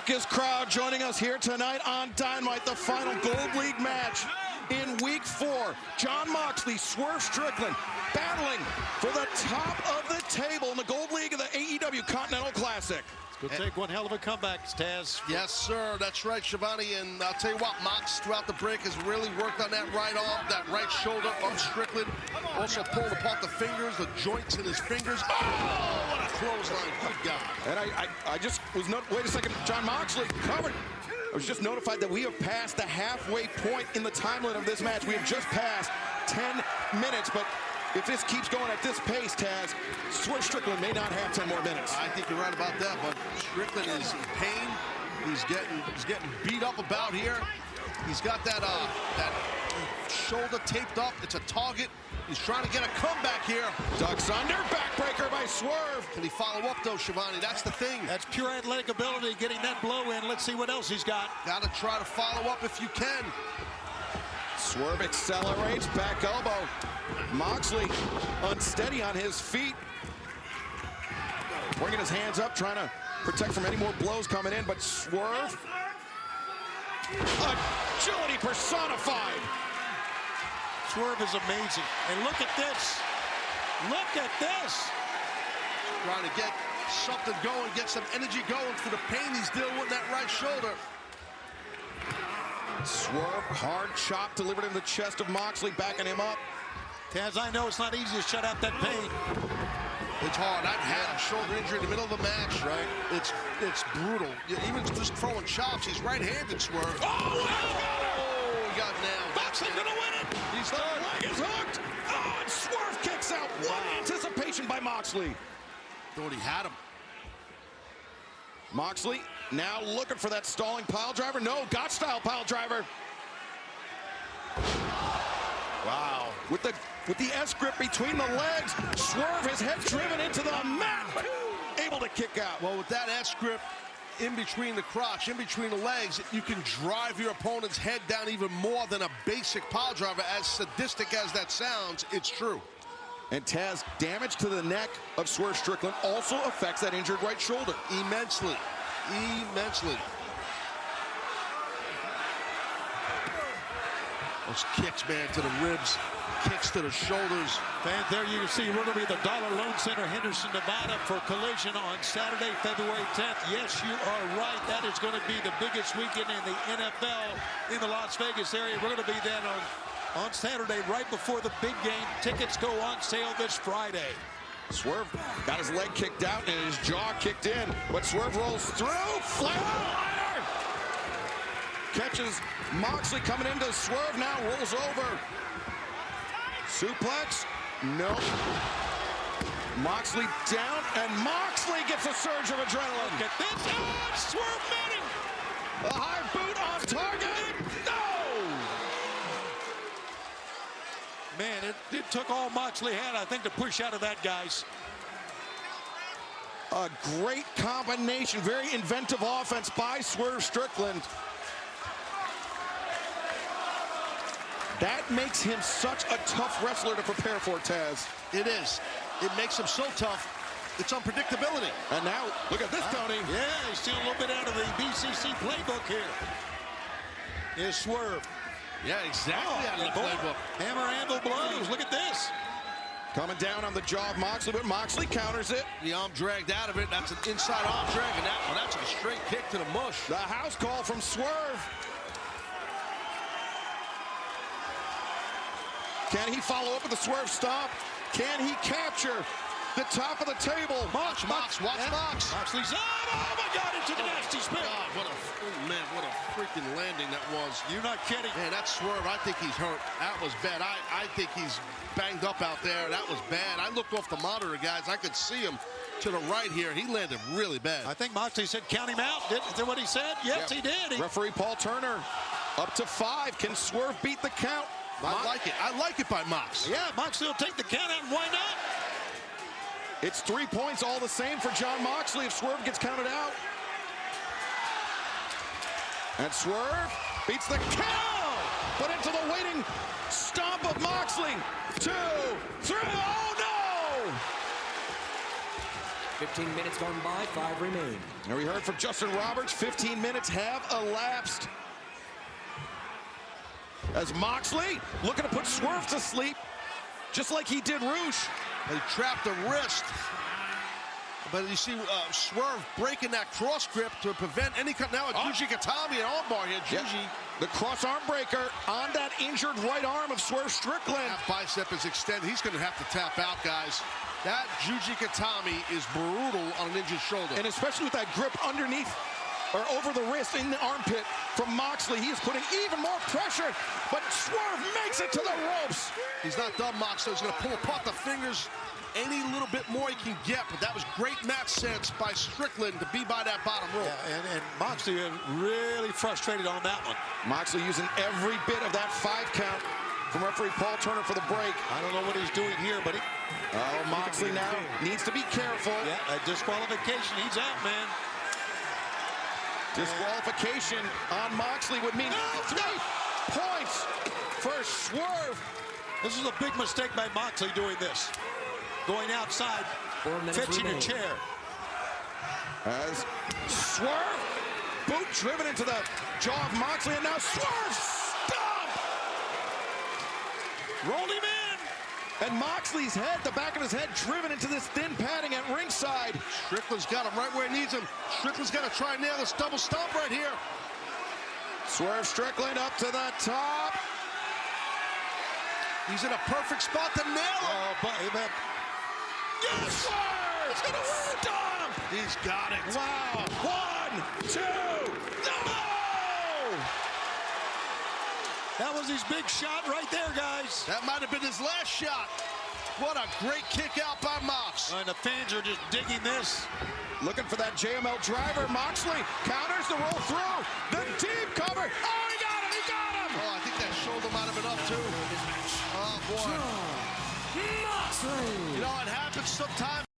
raucous crowd joining us here tonight on Dynamite, the final Gold League match in Week 4. Jon Moxley, Swerve Strickland battling for the top of the table in the Gold League of the AEW Continental Classic. It's going to take one hell of a comeback, Taz. Yes, sir. That's right, Schiavone. And I'll tell you what, Mox throughout the break has really worked on that right arm, that right shoulder of Strickland. Also pulling apart the fingers, the joints in his fingers. Oh, what a clothesline. Good God. And I just was wait a second, Jon Moxley covered. I was just notified that we have passed the halfway point in the time limit of this match. We have just passed 10 minutes, but if this keeps going at this pace, Taz, Swerve Strickland may not have 10 more minutes. I think you're right about that, but Strickland is in pain. He's getting beat up about here. He's got that shoulder taped up. It's a target. He's trying to get a comeback here. Ducks under, backbreaker by Swerve. Can he follow up though, Schiavone? That's the thing. That's pure athletic ability, getting that blow in. Let's see what else he's got. Got to try to follow up if you can. Swerve accelerates, back elbow. Moxley unsteady on his feet. Bringing his hands up, trying to protect from any more blows coming in, but Swerve. Agility personified. Swerve is amazing. And look at this. Look at this. Trying to get something going, get some energy going for the pain he's dealing with in that right shoulder. Swerve, hard chop delivered in the chest of Moxley, backing him up. Taz, I know it's not easy to shut out that pain. It's hard. I've had a shoulder injury in the middle of a match. Right. It's brutal. Even just throwing chops. He's right-handed, Swerve. Oh, he got nailed. Moxley's gonna win it. He's done. The leg is hooked. Oh, and Swerve kicks out. What anticipation by Moxley. Thought he had him. Moxley now looking for that stalling pile driver. No, got style pile driver. Wow. With the S grip between the legs, Swerve, his head driven into the mat, but able to kick out. Well, with that S grip in between the crotch, in between the legs, you can drive your opponent's head down even more than a basic pile driver. As sadistic as that sounds, it's true. And Taz, damage to the neck of Swerve Strickland also affects that injured right shoulder. Immensely. Immensely. Those kicks, man, to the ribs, kicks to the shoulders. And there you see, we're going to be at the Dollar Loan Center, Henderson, Nevada, for Collision on Saturday, February 10th. Yes, you are right. That is going to be the biggest weekend in the NFL in the Las Vegas area. We're going to be then on Saturday, right before the big game. Tickets go on sale this Friday. Swerve got his leg kicked out and his jaw kicked in, but Swerve rolls through. Flatliner! Catches Moxley coming into Swerve now, rolls over. Suplex? No. Moxley down, and Moxley gets a surge of adrenaline. Look at this. Oh, Swerve met him. A high boot on target. No! Man, it took all Moxley had, I think, to push out of that, guys. A great combination, very inventive offense by Swerve Strickland. That makes him such a tough wrestler to prepare for, Taz. It is. It makes him so tough. It's unpredictability. And now, look at this, Tony. Yeah, he's still a little bit out of the BCC playbook here. Is Swerve. Yeah, exactly out of the playbook. Hammer anvil blows. Look at this. Coming down on the jaw of Moxley, but Moxley counters it. The arm dragged out of it. That's an inside arm drag, and that's a straight kick to the mush. The house call from Swerve. Can he follow up with the Swerve stomp? Can he capture the top of the table? Watch Mox. Moxley's up. Oh my God, into the nasty spin. God, what a freaking landing that was. You're not kidding. Man, that Swerve, I think he's hurt. That was bad. I think he's banged up out there. That was bad. I looked off the monitor, guys. I could see him to the right here. He landed really bad. I think Moxley said count him out. Is that what he said? Yes, he did. Referee Paul Turner up to 5. Can Swerve beat the count? I like it. I like it by Mox. Yeah, Moxley will take the count out, and why not? It's 3 points all the same for Jon Moxley if Swerve gets counted out. And Swerve beats the count, but into the waiting stomp of Moxley. 2, 3, oh no! 15 minutes gone by, 5 remain. And we heard from Justin Roberts, 15 minutes have elapsed. As Moxley looking to put Swerve to sleep, just like he did Rush. He trapped the wrist. But you see Swerve breaking that cross grip to prevent any kind. Now Juji Gatami, an armbar here. Juji. The cross arm breaker on that injured right arm of Swerve Strickland. That bicep is extended. He's going to have to tap out, guys. That Juji Gatami is brutal on an injured shoulder. And especially with that grip underneath or over the wrist in the armpit from Moxley, he is putting even more pressure. But Swerve makes it to the ropes. He's not done, Moxley. He's going to pull apart the fingers any little bit more he can get, but that was great match sense by Strickland to be by that bottom rope. Yeah, and Moxley really frustrated on that one. Moxley using every bit of that 5 count from referee Paul Turner for the break. I don't know what he's doing here, but Moxley now needs to be careful. Yeah, a disqualification. He's out, man. Disqualification on Moxley would mean 3 points for Swerve. This is a big mistake by Moxley doing this. Going outside, 4 minutes fetching a remain. chair. As Swerve, boot driven into the jaw of Moxley, and now Swerve stomp! Rolled him in. And Moxley's head, the back of his head, driven into this thin padding at ringside. Strickland's got him right where he needs him. Strickland's got to try and nail this double stomp right here. Swerve Strickland up to the top. He's in a perfect spot to nail him. Oh, but Yes, Swerve! He's gonna stomp! He's got it. Wow. 1, 2, no! that was his big shot right there, guys. That might have been his last shot. What a great kick out by Mox. And the fans are just digging this. Looking for that JML driver. Moxley counters the roll through. The deep cover. Oh, he got him! He got him! Oh, I think that shoulder might have been up too. Oh, boy. Moxley. You know, it happens sometimes.